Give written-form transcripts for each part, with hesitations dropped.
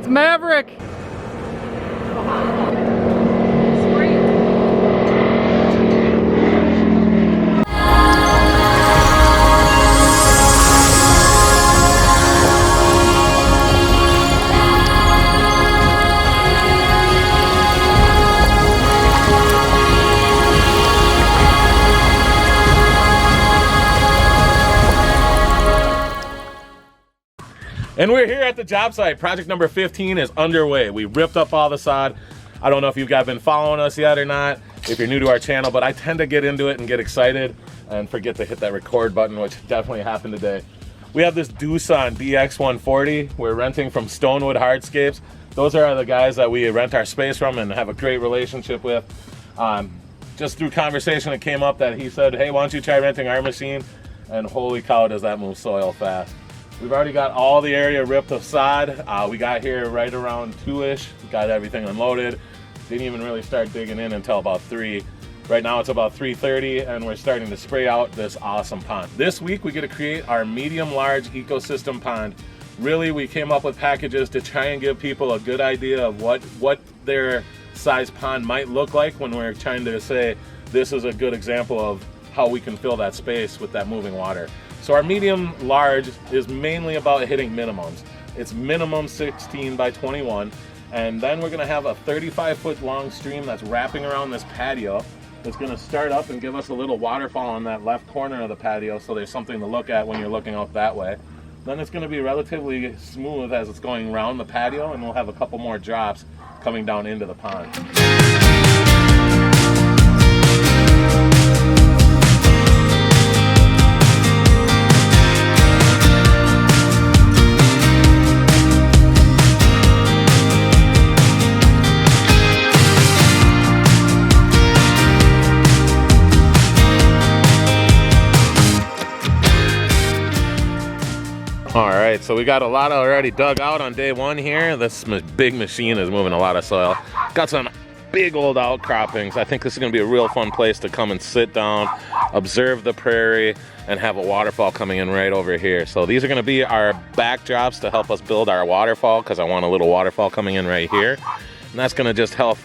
It's Maverick. And we're here at the job site. Project number 15 is underway. We ripped up all the sod. I don't know if you guys been following us yet or not, if you're new to our channel, but I tend to get into it and get excited and forget to hit that record button, which definitely happened today. We have this Doosan DX140. We're renting from Stonewood Hardscapes. Those are the guys that we rent our space from and have a great relationship with. Just through conversation, it came up that he said, hey, why don't you try renting our machine? And holy cow, does that move soil fast. We've already got all the area ripped of sod. We got here right around 2-ish, got everything unloaded. Didn't even really start digging in until about 3. Right now it's about 3:30 and we're starting to spray out this awesome pond. This week we get to create our medium-large ecosystem pond. Really, we came up with packages to try and give people a good idea of what their size pond might look like when we're trying to say this is a good example of how we can fill that space with that moving water. So our medium large is mainly about hitting minimums. It's minimum 16 by 21. And then we're gonna have a 35-foot long stream that's wrapping around this patio. It's gonna start up and give us a little waterfall on that left corner of the patio, so there's something to look at when you're looking out that way. Then it's gonna be relatively smooth as it's going around the patio, and we'll have a couple more drops coming down into the pond. All right, so we got a lot already dug out on day 1 here. This big machine is moving a lot of soil. Got some big old outcroppings. I think this is gonna be a real fun place to come and sit down, observe the prairie, and have a waterfall coming in right over here. So these are gonna be our backdrops to help us build our waterfall, because I want a little waterfall coming in right here. And that's gonna just help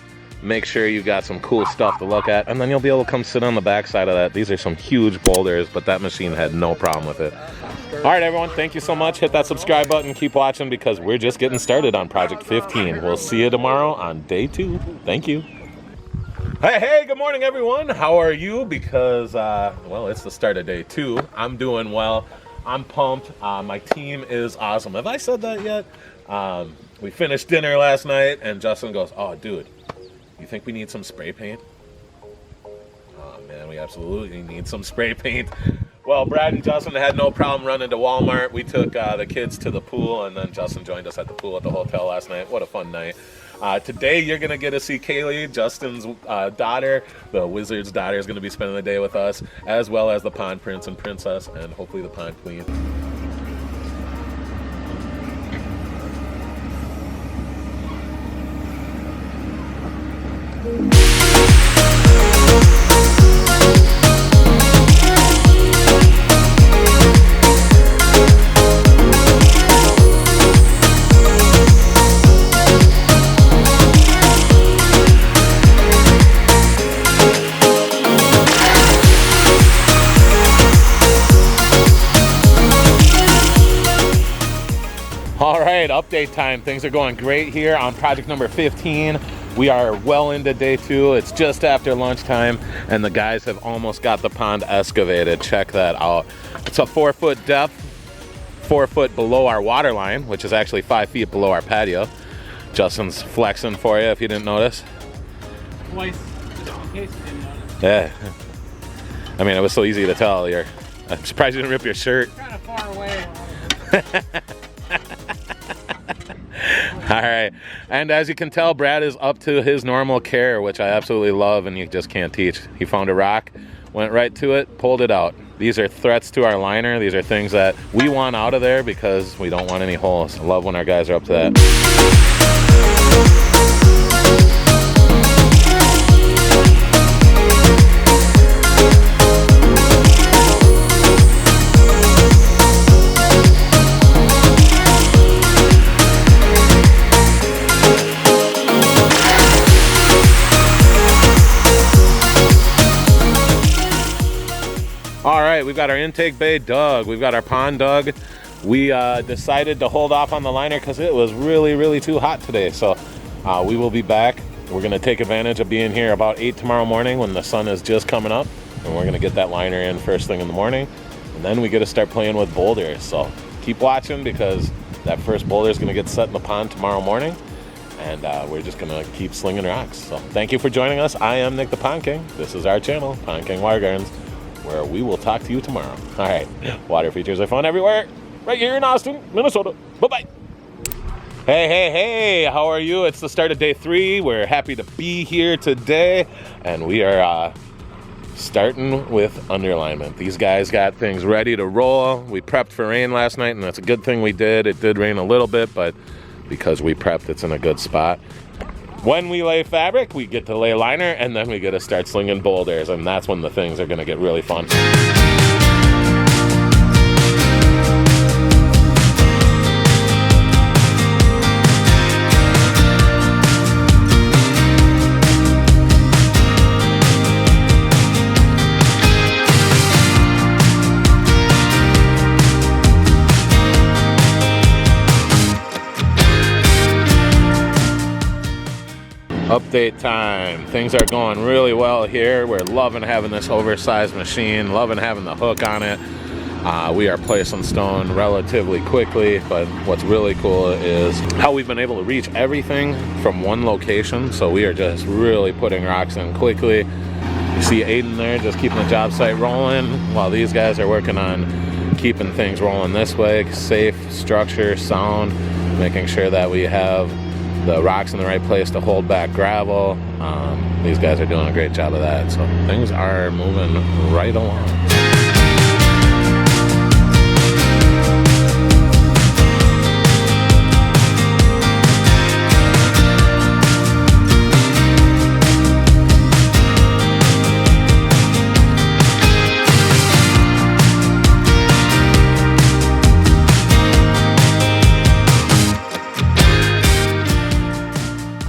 make sure you got some cool stuff to look at, and then you'll be able to come sit on the back side of that. These are some huge boulders, but that machine had no problem with it. All right, everyone, thank you so much. Hit that subscribe button, keep watching, because we're just getting started on Project 15. We'll see you tomorrow on day 2. Thank you. Hey, good morning, everyone. How are you? Because, well, it's the start of day 2. I'm doing well. I'm pumped. My team is awesome. Have I said that yet? We finished dinner last night, and Justin goes, oh, dude, you think we need some spray paint? Oh, man, we absolutely need some spray paint. Well, Brad and Justin had no problem running to Walmart. We took the kids to the pool, and then Justin joined us at the pool at the hotel last night. What a fun night. Today, you're going to get to see Kaylee, Justin's daughter. The wizard's daughter is going to be spending the day with us, as well as the pond prince and princess, and hopefully the pond queen. All right, update time. Things are going great here on project number 15. We are well into day 2. It's just after lunchtime, and the guys have almost got the pond excavated. Check that out. It's a 4-foot depth, 4 foot below our water line, which is actually 5 feet below our patio. Justin's flexing for you if you didn't notice. Twice, just in case you didn't notice. Yeah. I mean, it was so easy to tell. I'm surprised you didn't rip your shirt. It's kind of far away. All right, and as you can tell, Brad is up to his normal care, which I absolutely love, and you just can't teach. He found a rock, went right to it, pulled it out. These are threats to our liner. These are things that we want out of there because we don't want any holes. I love when our guys are up to that. right, we've got our intake bay dug. We've got our pond dug. We decided to hold off on the liner because it was really, really too hot today. So we will be back. We're gonna take advantage of being here about 8 tomorrow morning when the sun is just coming up. And we're gonna get that liner in first thing in the morning. And then we get to start playing with boulders. So keep watching because that first boulder is gonna get set in the pond tomorrow morning. And we're just gonna keep slinging rocks. So thank you for joining us. I am Nick the Pond King. This is our channel, Pond King Water Gardens, where we will talk to you tomorrow. All right, water features are fun everywhere. Right here in Austin, Minnesota. Bye-bye. Hey, how are you? It's the start of day 3. We're happy to be here today. And we are starting with underlinement. These guys got things ready to roll. We prepped for rain last night, and that's a good thing we did. It did rain a little bit, but because we prepped, it's in a good spot. When we lay fabric, we get to lay liner, and then we get to start slinging boulders, and that's when the things are gonna get really fun. Update time. Things are going really well here. We're loving having this oversized machine, loving having the hook on it. We are placing stone relatively quickly, but what's really cool is how we've been able to reach everything from one location. So we are just really putting rocks in quickly. You see Aiden there just keeping the job site rolling while these guys are working on keeping things rolling this way. Safe, structure, sound, making sure that we have the rocks in the right place to hold back gravel. These guys are doing a great job of that. So things are moving right along.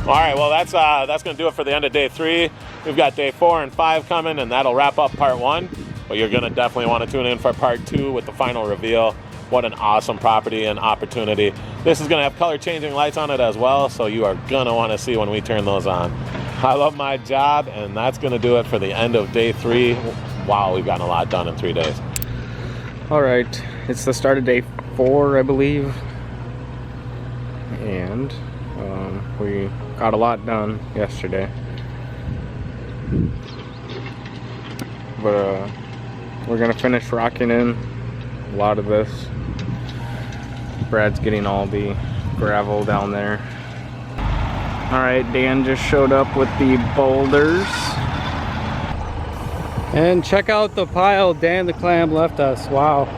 All right, well, that's going to do it for the end of day 3. We've got day 4 and 5 coming, and that'll wrap up part 1. But you're going to definitely want to tune in for part 2 with the final reveal. What an awesome property and opportunity. This is going to have color-changing lights on it as well, so you are going to want to see when we turn those on. I love my job, and that's going to do it for the end of day 3. Wow, we've gotten a lot done in 3 days. All right, it's the start of day 4, I believe. And we got a lot done yesterday, but we're gonna finish rocking in a lot of this. Brad's getting all the gravel down there. All right, Dan just showed up with the boulders. And check out the pile Dan the Clam left us. Wow.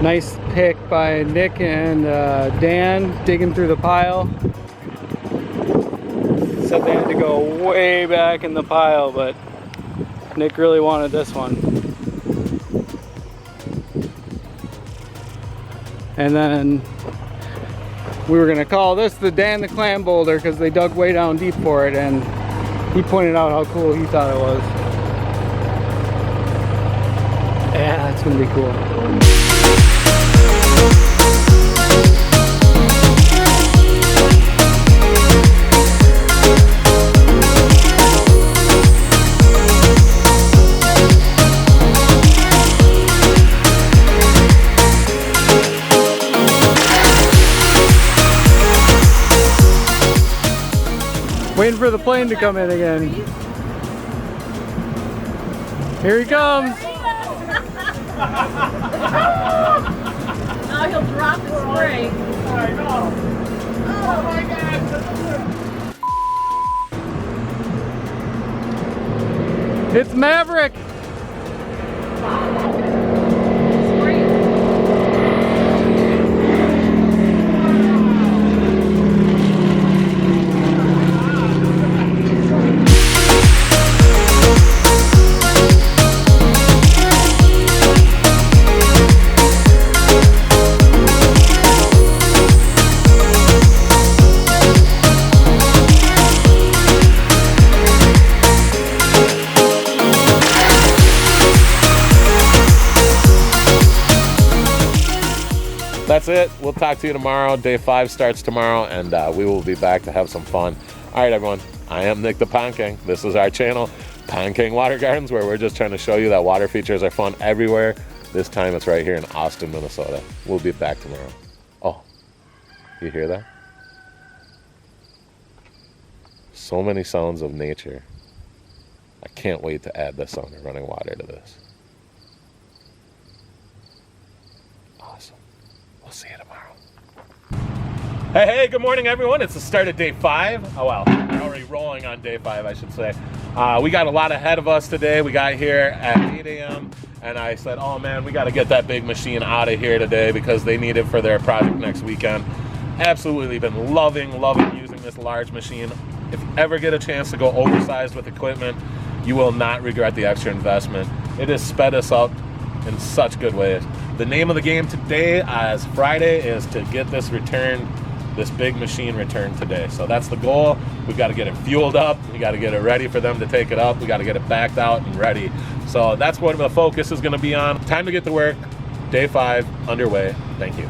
Nice pick by Nick and Dan digging through the pile. Said they had to go way back in the pile, but Nick really wanted this one. And then we were gonna call this the Dan the Clam boulder because they dug way down deep for it, and he pointed out how cool he thought it was. Yeah, that's gonna be cool. Waiting for the plane to come in again. Here he comes. Now he'll drop his spray. I know. Oh my God. It's Maverick. that's it. We'll talk to you tomorrow. Day 5 starts tomorrow, and we will be back to have some fun. All right, everyone. I am Nick the Pond King. This is our channel, Pond King Water Gardens, where we're just trying to show you that water features are fun everywhere. This time it's right here in Austin, Minnesota. We'll be back tomorrow. Oh, you hear that? So many sounds of nature. I can't wait to add the sound of running water to this. Awesome. We'll see you tomorrow. Hey, good morning, everyone. It's the start of day 5. Oh, well, we're already rolling on day 5, I should say. We got a lot ahead of us today. We got here at 8 a.m. and I said, oh man, we got to get that big machine out of here today because they need it for their project next weekend. Absolutely been loving using this large machine. If you ever get a chance to go oversized with equipment, you will not regret the extra investment. It has sped us up in such good ways. The name of the game today, as Friday, is to get this returned, this big machine returned today. So that's the goal. We've got to get it fueled up. We got to get it ready for them to take it up. We got to get it backed out and ready. So that's what the focus is going to be on. Time to get to work. Day 5 underway. Thank you.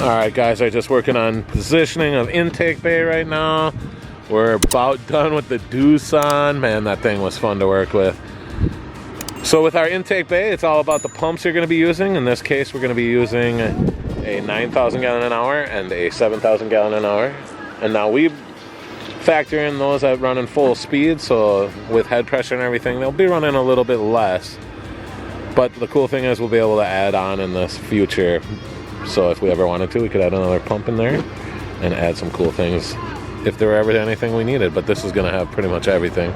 Alright guys, I'm just working on positioning of intake bay right now. We're about done with the Doosan. Man, that thing was fun to work with. So with our intake bay, it's all about the pumps you're going to be using. In this case, we're going to be using a 9,000 gallon an hour and a 7,000 gallon an hour. And now we factor in those that run in full speed, so with head pressure and everything, they'll be running a little bit less. But the cool thing is we'll be able to add on in this future. So if we ever wanted to, we could add another pump in there and add some cool things if there were ever anything we needed. But this is going to have pretty much everything.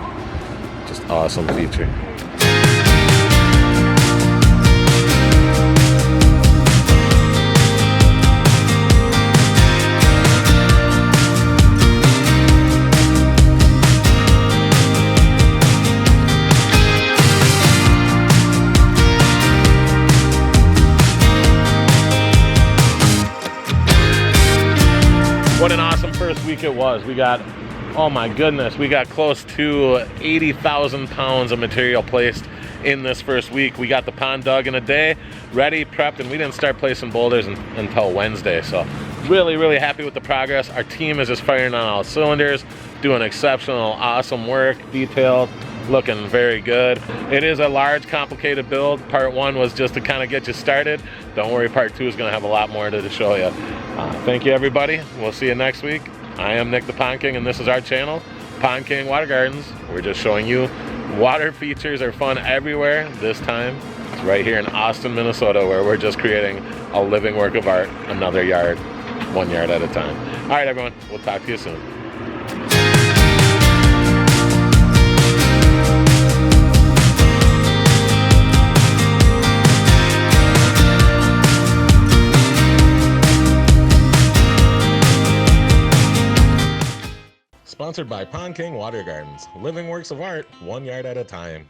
Just awesome feature. What an awesome first week it was. We got, oh my goodness, we got close to 80,000 pounds of material placed in this first week. We got the pond dug in a day, ready, prepped, and we didn't start placing boulders until Wednesday. So really happy with the progress. Our team is just firing on all cylinders, doing exceptional, awesome work, detailed, looking very good. It is a large, complicated build. Part 1 was just to kind of get you started. Don't worry, part 2 is going to have a lot more to show you. Thank you, everybody. We'll see you next week. I am Nick the Pond King, and this is our channel, Pond King Water Gardens. We're just showing you water features are fun everywhere. This time, it's right here in Austin, Minnesota, where we're just creating a living work of art, another yard, 1 yard at a time. All right, everyone. We'll talk to you soon. Sponsored by Pond King Water Gardens, living works of art, 1 yard at a time.